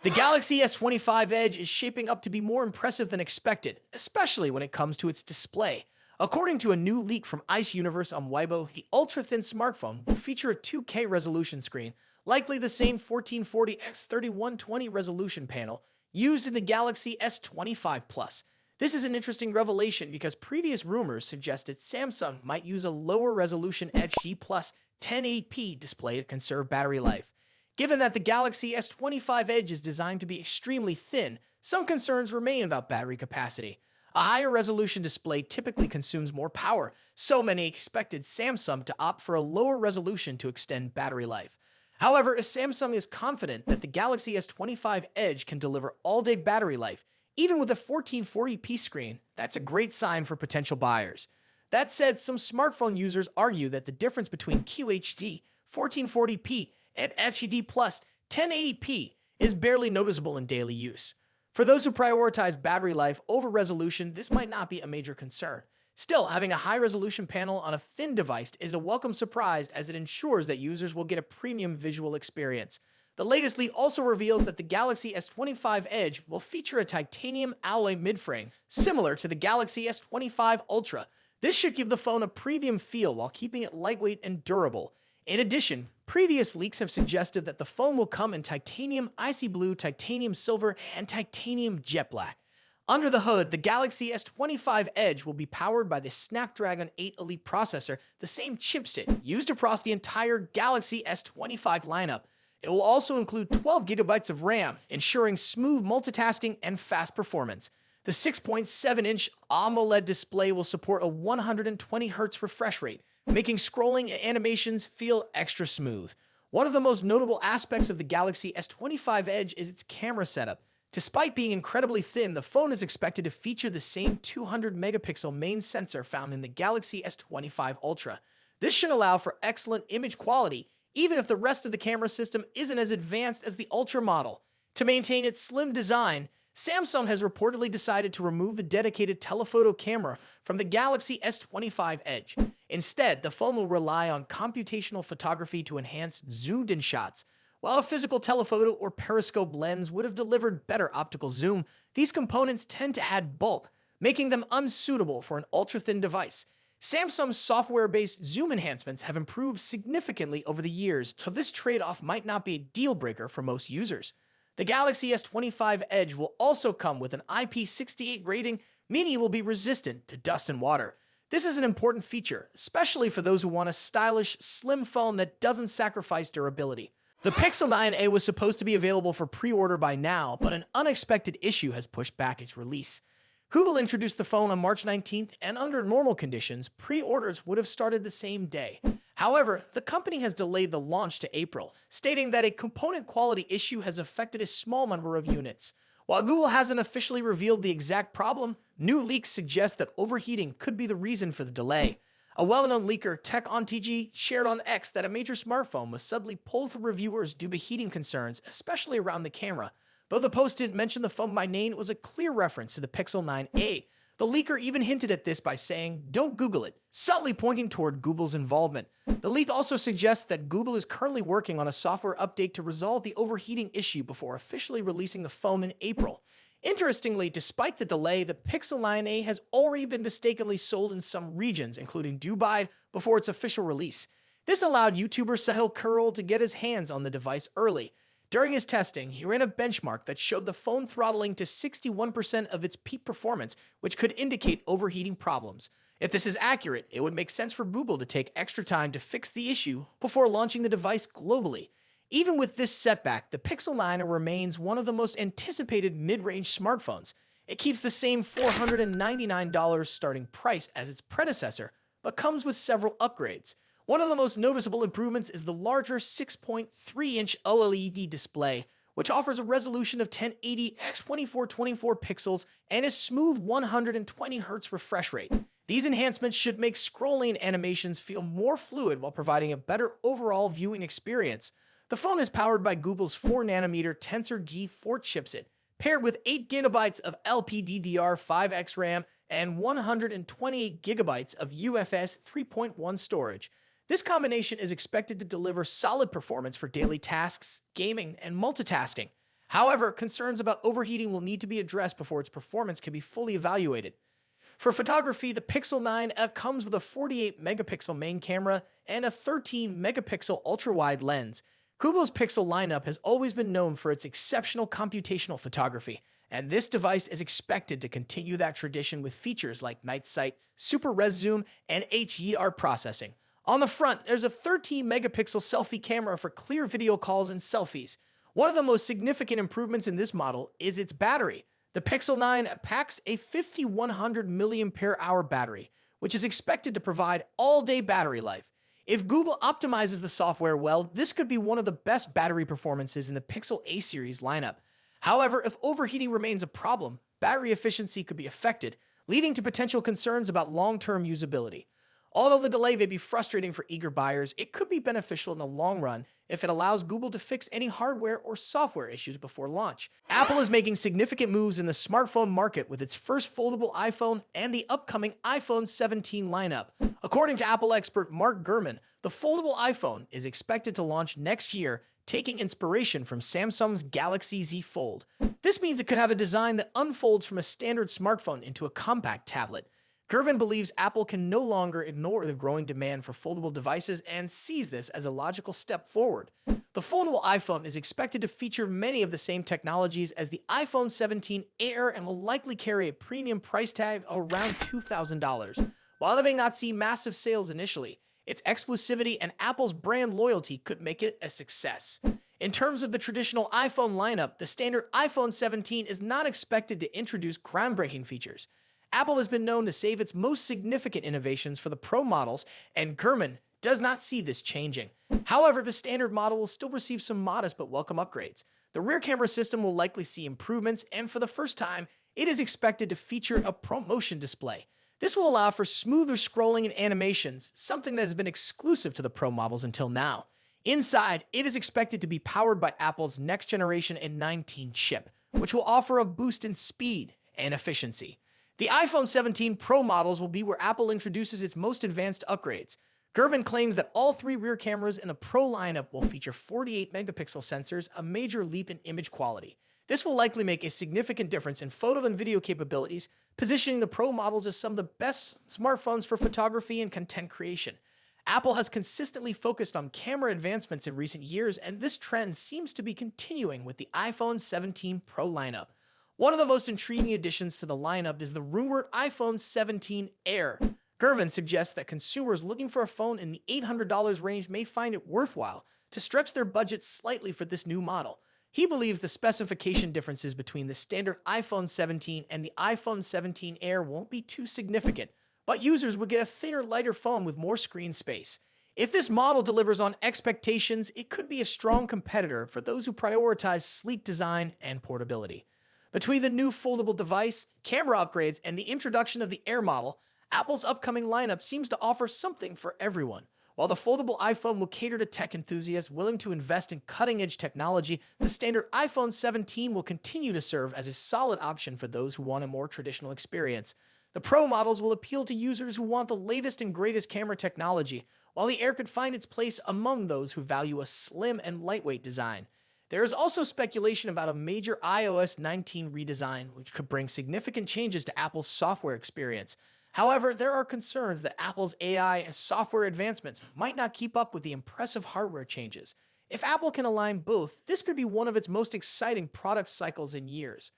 The Galaxy S25 Edge is shaping up to be more impressive than expected, especially when it comes to its display. According to a new leak from Ice Universe on Weibo, the ultra-thin smartphone will feature a 2K resolution screen, likely the same 1440 x 3120 resolution panel used in the Galaxy S25 Plus. This is an interesting revelation because previous rumors suggested Samsung might use a lower resolution HD Plus 1080p display to conserve battery life. Given that the Galaxy S25 Edge is designed to be extremely thin, some concerns remain about battery capacity. A higher resolution display typically consumes more power, so many expected Samsung to opt for a lower resolution to extend battery life. However, if Samsung is confident that the Galaxy S25 Edge can deliver all-day battery life, even with a 1440p screen, that's a great sign for potential buyers. That said, some smartphone users argue that the difference between QHD, 1440p, and HD Plus 1080p is barely noticeable in daily use. For those who prioritize battery life over resolution, this might not be a major concern. Still, having a high-resolution panel on a thin device is a welcome surprise as it ensures that users will get a premium visual experience. The latest leak also reveals that the Galaxy S25 Edge will feature a titanium alloy midframe, similar to the Galaxy S25 Ultra. This should give the phone a premium feel while keeping it lightweight and durable. In addition, previous leaks have suggested that the phone will come in titanium icy blue, titanium silver, and titanium jet black. Under the hood, the Galaxy S25 Edge will be powered by the Snapdragon 8 Elite processor, the same chipset used across the entire Galaxy S25 lineup. It will also include 12 gigabytes of RAM, ensuring smooth multitasking and fast performance. The 6.7-inch AMOLED display will support a 120Hz refresh rate, making scrolling and animations feel extra smooth. One of the most notable aspects of the Galaxy S25 Edge is its camera setup. Despite being incredibly thin, the phone is expected to feature the same 200-megapixel main sensor found in the Galaxy S25 Ultra. This should allow for excellent image quality, even if the rest of the camera system isn't as advanced as the Ultra model. To maintain its slim design, Samsung has reportedly decided to remove the dedicated telephoto camera from the Galaxy S25 Edge. Instead, the phone will rely on computational photography to enhance zoomed-in shots. While a physical telephoto or periscope lens would have delivered better optical zoom, these components tend to add bulk, making them unsuitable for an ultra-thin device. Samsung's software-based zoom enhancements have improved significantly over the years, so this trade-off might not be a deal-breaker for most users. The Galaxy S25 Edge will also come with an IP68 rating, meaning it will be resistant to dust and water. This is an important feature, especially for those who want a stylish, slim phone that doesn't sacrifice durability. The Pixel 9a was supposed to be available for pre-order by now, but an unexpected issue has pushed back its release. Google introduced the phone on March 19th, and under normal conditions, pre-orders would have started the same day. However, the company has delayed the launch to April, stating that a component quality issue has affected a small number of units. While Google hasn't officially revealed the exact problem, new leaks suggest that overheating could be the reason for the delay. A well-known leaker, TechOnTG, shared on X that a major smartphone was suddenly pulled from reviewers due to heating concerns, especially around the camera. Though the post didn't mention the phone by name, it was a clear reference to the Pixel 9a. The leaker even hinted at this by saying, "Don't Google it," subtly pointing toward Google's involvement. The leak also suggests that Google is currently working on a software update to resolve the overheating issue before officially releasing the phone in April. Interestingly, despite the delay, the Pixel 9a has already been mistakenly sold in some regions, including Dubai, before its official release. This allowed YouTuber Sahil Kurl to get his hands on the device early. During his testing, he ran a benchmark that showed the phone throttling to 61% of its peak performance, which could indicate overheating problems. If this is accurate, it would make sense for Google to take extra time to fix the issue before launching the device globally. Even with this setback, the Pixel 9 remains one of the most anticipated mid-range smartphones. It keeps the same $499 starting price as its predecessor, but comes with several upgrades. One of the most noticeable improvements is the larger 6.3-inch OLED display, which offers a resolution of 1080 x 2424 pixels and a smooth 120Hz refresh rate. These enhancements should make scrolling animations feel more fluid while providing a better overall viewing experience. The phone is powered by Google's 4nm Tensor G4 chipset, paired with 8 GB of LPDDR5X RAM and 128 GB of UFS 3.1 storage. This combination is expected to deliver solid performance for daily tasks, gaming, and multitasking. However, concerns about overheating will need to be addressed before its performance can be fully evaluated. For photography, the Pixel 9F comes with a 48 megapixel main camera and a 13 megapixel ultra-wide lens. Google's Pixel lineup has always been known for its exceptional computational photography, and this device is expected to continue that tradition with features like night sight, super res zoom, and HDR processing. On the front, there's a 13 megapixel selfie camera for clear video calls and selfies. One of the most significant improvements in this model is its battery. The Pixel 9 packs a 5100 mAh battery, which is expected to provide all-day battery life. If Google optimizes the software well, this could be one of the best battery performances in the Pixel A series lineup. However, if overheating remains a problem, battery efficiency could be affected, leading to potential concerns about long-term usability. Although the delay may be frustrating for eager buyers, it could be beneficial in the long run if it allows Google to fix any hardware or software issues before launch. Apple is making significant moves in the smartphone market with its first foldable iPhone and the upcoming iPhone 17 lineup. According to Apple expert Mark Gurman, the foldable iPhone is expected to launch next year, taking inspiration from Samsung's Galaxy Z Fold. This means it could have a design that unfolds from a standard smartphone into a compact tablet. Gervin believes Apple can no longer ignore the growing demand for foldable devices and sees this as a logical step forward. The foldable iPhone is expected to feature many of the same technologies as the iPhone 17 Air and will likely carry a premium price tag of around $2,000. While it may not see massive sales initially, its exclusivity and Apple's brand loyalty could make it a success. In terms of the traditional iPhone lineup, the standard iPhone 17 is not expected to introduce groundbreaking features. Apple has been known to save its most significant innovations for the Pro models, and Gurman does not see this changing. However, the standard model will still receive some modest but welcome upgrades. The rear camera system will likely see improvements, and for the first time, it is expected to feature a ProMotion display. This will allow for smoother scrolling and animations, something that has been exclusive to the Pro models until now. Inside, it is expected to be powered by Apple's next generation A19 chip, which will offer a boost in speed and efficiency. The iPhone 17 Pro models will be where Apple introduces its most advanced upgrades. Gervin claims that all three rear cameras in the Pro lineup will feature 48 megapixel sensors, a major leap in image quality. This will likely make a significant difference in photo and video capabilities, positioning the Pro models as some of the best smartphones for photography and content creation. Apple has consistently focused on camera advancements in recent years, and this trend seems to be continuing with the iPhone 17 Pro lineup. One of the most intriguing additions to the lineup is the rumored iPhone 17 Air. Gervin suggests that consumers looking for a phone in the $800 range may find it worthwhile to stretch their budget slightly for this new model. He believes the specification differences between the standard iPhone 17 and the iPhone 17 Air won't be too significant, but users would get a thinner, lighter phone with more screen space. If this model delivers on expectations, it could be a strong competitor for those who prioritize sleek design and portability. Between the new foldable device, camera upgrades, and the introduction of the Air model, Apple's upcoming lineup seems to offer something for everyone. While the foldable iPhone will cater to tech enthusiasts willing to invest in cutting-edge technology, the standard iPhone 17 will continue to serve as a solid option for those who want a more traditional experience. The Pro models will appeal to users who want the latest and greatest camera technology, while the Air could find its place among those who value a slim and lightweight design. There is also speculation about a major iOS 19 redesign, which could bring significant changes to Apple's software experience. However, there are concerns that Apple's AI and software advancements might not keep up with the impressive hardware changes. If Apple can align both, this could be one of its most exciting product cycles in years.